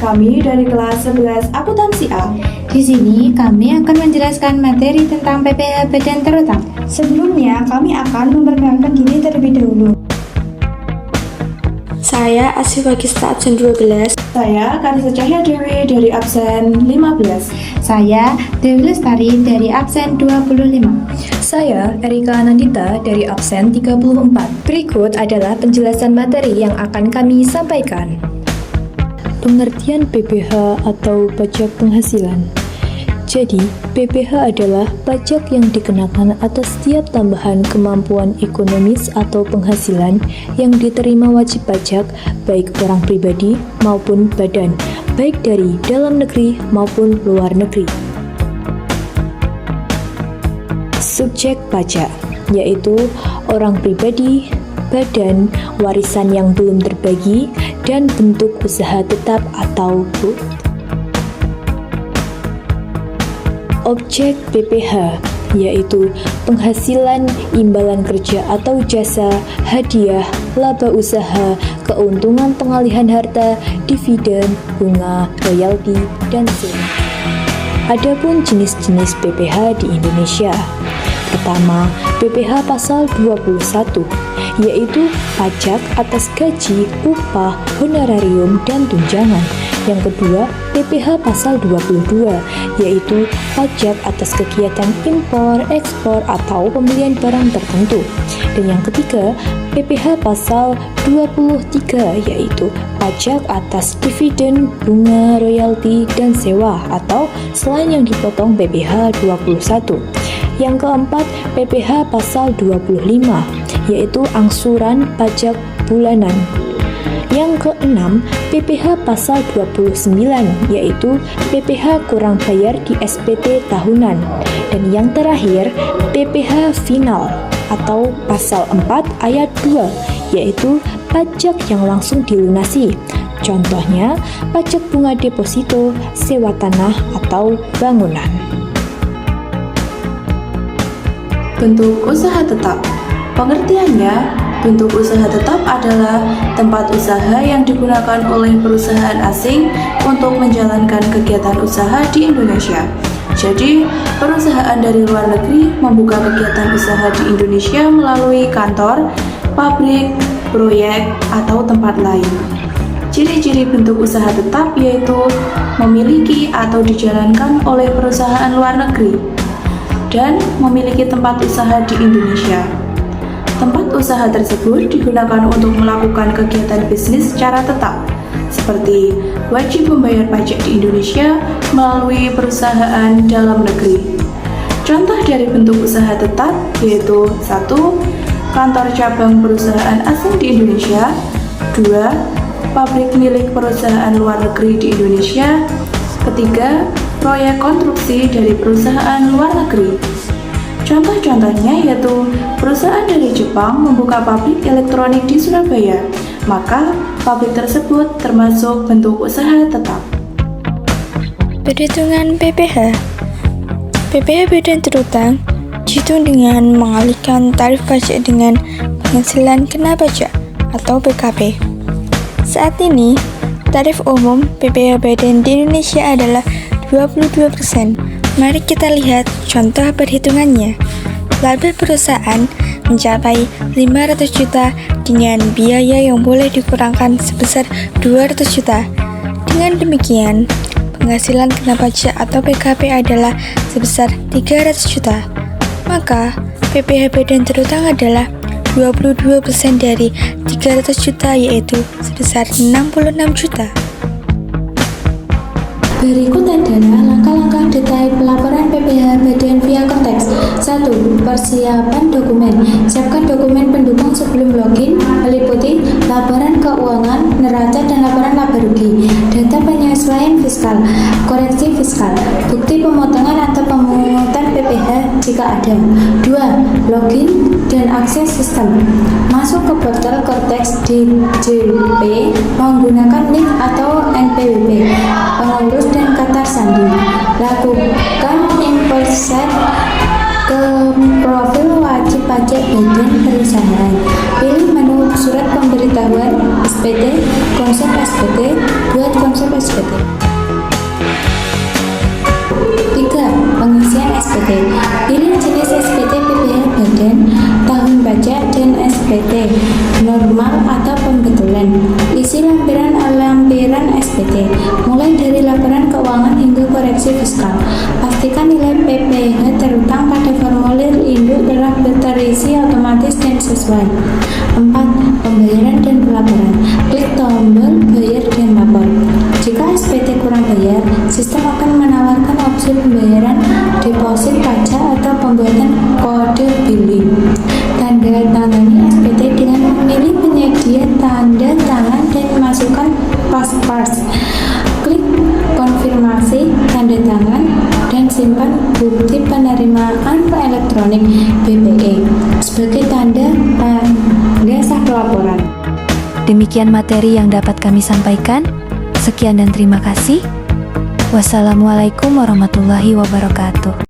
Kami dari kelas 11 akuntansi A. Di sini kami akan menjelaskan materi tentang PPh Badan Terutang. Sebelumnya, kami akan memperkenalkan diri terlebih dahulu. Saya Asif Agista absen 12. Saya Karisa Cahya Dewi dari absen 15. Saya Dewi Lestari dari absen 25. Saya Erika Anandita dari absen 34. Berikut adalah penjelasan materi yang akan kami sampaikan. Pengertian PPh atau pajak penghasilan. Jadi, PPh adalah pajak yang dikenakan atas setiap tambahan kemampuan ekonomis atau penghasilan yang diterima wajib pajak baik orang pribadi maupun badan, baik dari dalam negeri maupun luar negeri. Subjek pajak, yaitu orang pribadi, badan, warisan yang belum terbagi, dan bentuk usaha tetap atau BUT. Objek PPh, yaitu penghasilan, imbalan kerja atau jasa, hadiah, laba usaha, keuntungan pengalihan harta, dividen, bunga, royalti, dan sewa. Adapun jenis-jenis PPh di Indonesia. Pertama, PPh pasal 21, yaitu pajak atas gaji, upah, honorarium, dan tunjangan. Yang kedua, PPh pasal 22, yaitu pajak atas kegiatan impor, ekspor, atau pembelian barang tertentu. Dan yang ketiga, PPh pasal 23, yaitu pajak atas dividen, bunga, royalti, dan sewa, atau selain yang dipotong PPh 21. Yang keempat, PPh pasal 25, yaitu angsuran pajak bulanan. Yang keenam, PPh pasal 29, yaitu PPh kurang bayar di SPT tahunan. Dan yang terakhir, PPh final atau pasal 4 ayat 2, yaitu pajak yang langsung dilunasi. Contohnya, pajak bunga deposito, sewa tanah, atau bangunan. Bentuk usaha tetap. Pengertiannya, bentuk usaha tetap adalah tempat usaha yang digunakan oleh perusahaan asing untuk menjalankan kegiatan usaha di Indonesia. Jadi, perusahaan dari luar negeri membuka kegiatan usaha di Indonesia melalui kantor, pabrik, proyek, atau tempat lain. Ciri-ciri bentuk usaha tetap yaitu memiliki atau dijalankan oleh perusahaan luar negeri dan memiliki tempat usaha di Indonesia. Tempat usaha tersebut digunakan untuk melakukan kegiatan bisnis secara tetap, seperti wajib membayar pajak di Indonesia melalui perusahaan dalam negeri. Contoh dari bentuk usaha tetap yaitu 1. Kantor cabang perusahaan asing di Indonesia. 2. Pabrik milik perusahaan luar negeri di Indonesia. 3. Proyek konstruksi dari perusahaan luar negeri. Contoh-contohnya yaitu perusahaan dari Jepang membuka pabrik elektronik di Surabaya, maka pabrik tersebut termasuk bentuk usaha tetap. Perhitungan PPh. PPh Badan Terutang dihitung dengan mengalihkan tarif pajak dengan penghasilan kena pajak atau PKP. Saat ini, tarif umum PPh Badan di Indonesia adalah 22%. Mari kita lihat contoh perhitungannya. Laba perusahaan mencapai 500 juta dengan biaya yang boleh dikurangkan sebesar 200 juta. Dengan demikian, penghasilan kena pajak atau PKP adalah sebesar 300 juta. Maka, PPh Badan Terutang adalah 22% dari 300 juta yaitu sebesar 66 juta. Berikut adalah langkah-langkah detail pelaporan PPh Badan via konteks. 1. Persiapan dokumen. Siapkan dokumen pendukung sebelum login, meliputi laporan keuangan, neraca, dan laporan laba rugi, data penyesuaian fiskal, koreksi fiskal, bukti pemotongan atau pemungutan PPh jika ada. 2. Login dan akses sistem. Masuk ke portal Kortex DJP menggunakan link atau NPWP, pengurus dan kata sandi. Lakukan import ke profil wajib pajak badan perusahaan. Pilih menu surat pemberitahuan SPT, konsep SPT, buat konsep SPT. SPT, mulai dari laporan keuangan hingga koreksi fiskal. Pastikan nilai PPh terutang pada formulir induk telah terisi otomatis dan sesuai. 4. Pembayaran dan pelaporan. Klik tombol bayar dan lapor. Jika SPT kurang bayar, sistem akan menawarkan opsi pembayaran deposit pajak atau pembuatan kode billing. Tanda tangani SPT dengan memilih penyedia tanda tangan dan masukkan pas-pas. Klik konfirmasi tanda tangan dan simpan bukti penerimaan elektronik BPE sebagai tanda sah pelaporan. Demikian materi yang dapat kami sampaikan. Sekian dan terima kasih. Wassalamualaikum warahmatullahi wabarakatuh.